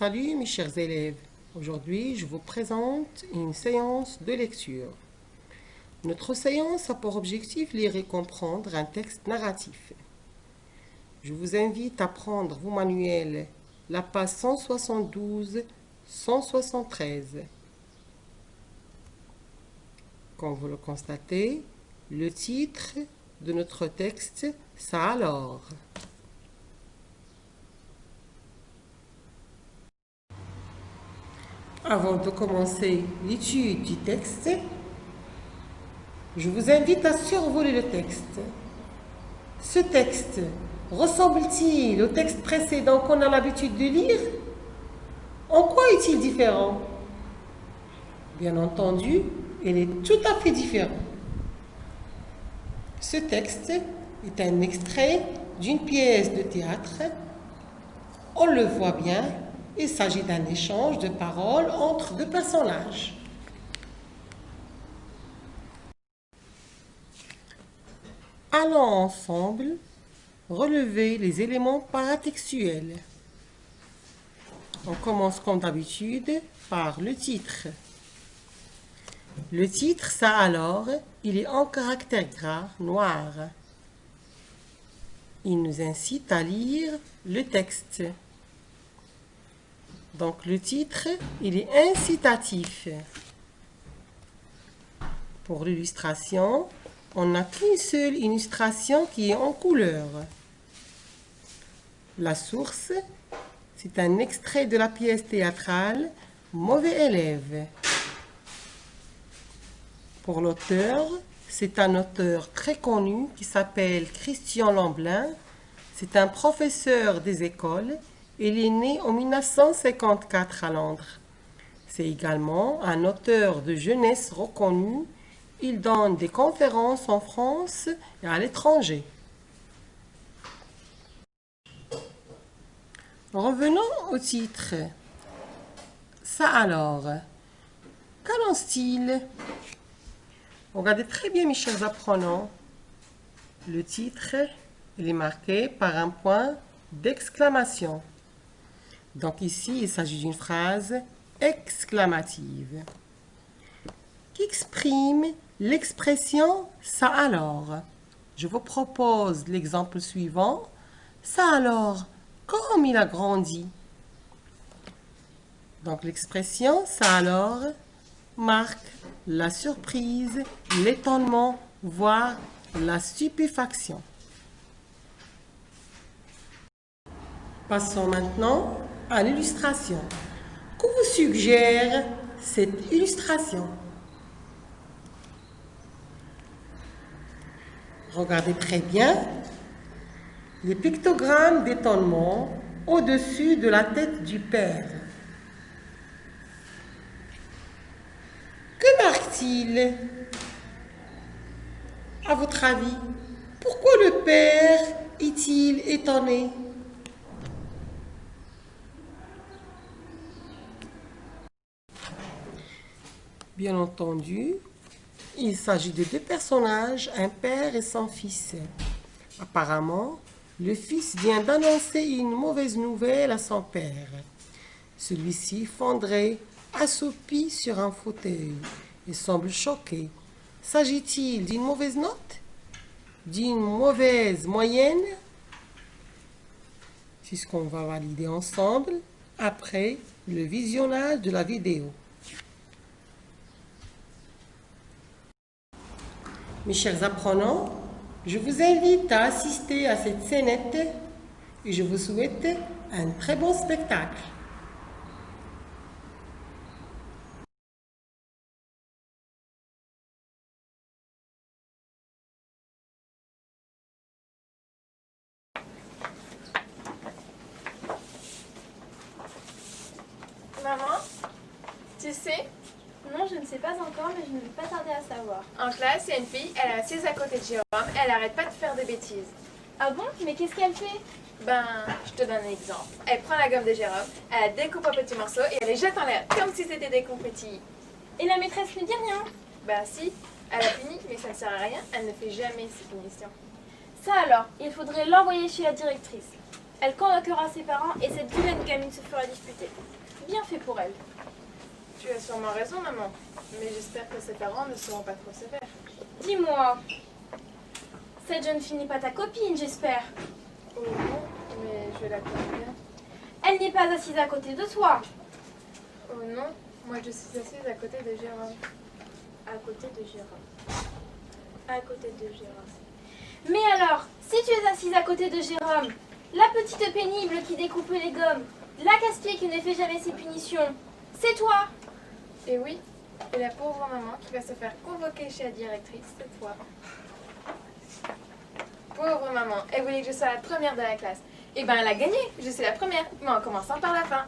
Salut mes chers élèves, aujourd'hui je vous présente une séance de lecture. Notre séance a pour objectif lire et comprendre un texte narratif. Je vous invite à prendre vos manuels, la page 172-173. Comme vous le constatez, le titre de notre texte, ça alors. Avant de commencer l'étude du texte, je vous invite à survoler le texte. Ce texte ressemble-t-il au texte précédent qu'on a l'habitude de lire? En quoi est-il différent? Bien entendu, il est tout à fait différent. Ce texte est un extrait d'une pièce de théâtre. On le voit bien, il s'agit d'un échange de paroles entre deux personnages. Allons ensemble relever les éléments paratextuels. On commence comme d'habitude par le titre. Le titre, ça alors, il est en caractère gras, noir. Il nous incite à lire le texte. Donc le titre, il est incitatif. Pour l'illustration, on n'a qu'une seule illustration qui est en couleur. La source, c'est un extrait de la pièce théâtrale Mauvais élève. Pour l'auteur, c'est un auteur très connu qui s'appelle Christian Lamblin. C'est un professeur des écoles. Il est né en 1954 à Londres. C'est également un auteur de jeunesse reconnu. Il donne des conférences en France et à l'étranger. Revenons au titre. Ça alors, qu'annonce-t-il? Regardez très bien mes chers apprenants. Le titre, il est marqué par un point d'exclamation. Donc ici, il s'agit d'une phrase exclamative qui exprime l'expression « ça alors ». Je vous propose l'exemple suivant. « Ça alors, comme il a grandi ». Donc l'expression « ça alors » marque la surprise, l'étonnement, voire la stupéfaction. Passons maintenant à l'illustration. Que vous suggère cette illustration? Regardez très bien les pictogrammes d'étonnement au-dessus de la tête du père. Que marque-t-il? À votre avis, pourquoi le père est-il étonné? Bien entendu, il s'agit de deux personnages, un père et son fils. Apparemment, le fils vient d'annoncer une mauvaise nouvelle à son père. Celui-ci fondrait assoupi sur un fauteuil et semble choqué. S'agit-il d'une mauvaise note? D'une mauvaise moyenne? C'est ce qu'on va valider ensemble après le visionnage de la vidéo. Mes chers apprenants, je vous invite à assister à cette scénette et je vous souhaite un très bon spectacle. Maman, tu sais? Non, je ne sais pas encore, mais je ne vais pas tarder à savoir. En classe, il y a une fille, elle est assise à côté de Jérôme, elle arrête pas de faire des bêtises. Ah bon? Mais qu'est-ce qu'elle fait? Ben, je te donne un exemple. Elle prend la gomme de Jérôme, elle la découpe en petits morceaux et elle les jette en l'air, comme si c'était des confettis. Et la maîtresse ne dit rien? Ben si, elle a puni, mais ça ne sert à rien, elle ne fait jamais ses punitions. Ça alors, il faudrait l'envoyer chez la directrice. Elle convoquera ses parents et cette vilaine gamine se fera disputer. Bien fait pour elle. Tu as sûrement raison, maman. Mais j'espère que ses parents ne seront pas trop sévères. Dis-moi, cette jeune fille n'est pas ta copine, j'espère. Oh non, mais je la connais bien. Elle n'est pas assise à côté de toi. Oh non, moi je suis assise à côté de Jérôme. À côté de Jérôme. À côté de Jérôme. Mais alors, si tu es assise à côté de Jérôme, la petite pénible qui découpe les gommes, la casse-pied qui ne fait jamais ses punitions, c'est toi. Et oui, et la pauvre maman qui va se faire convoquer chez la directrice, c'est toi. Pauvre maman, elle voulait que je sois la première de la classe. Eh ben elle a gagné, je suis la première, mais en commençant par la fin.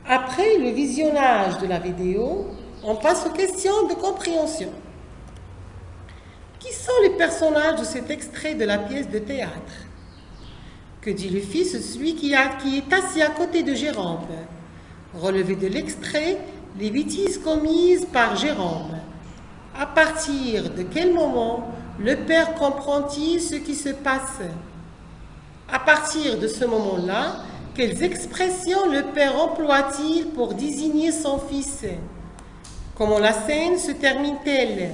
Après le visionnage de la vidéo, on passe aux questions de compréhension. Qui sont les personnages de cet extrait de la pièce de théâtre? Que dit le fils de celui qui est assis à côté de Jérôme? Relevez de l'extrait les bêtises commises par Jérôme. À partir de quel moment le père comprend-il ce qui se passe? À partir de ce moment-là, quelles expressions le père emploie-t-il pour désigner son fils? Comment la scène se termine-t-elle?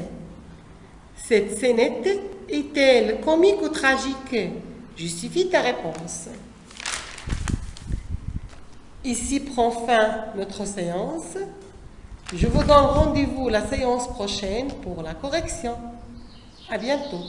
Cette scénette est-elle comique ou tragique? Justifie ta réponse. Ici prend fin notre séance. Je vous donne rendez-vous la séance prochaine pour la correction. À bientôt.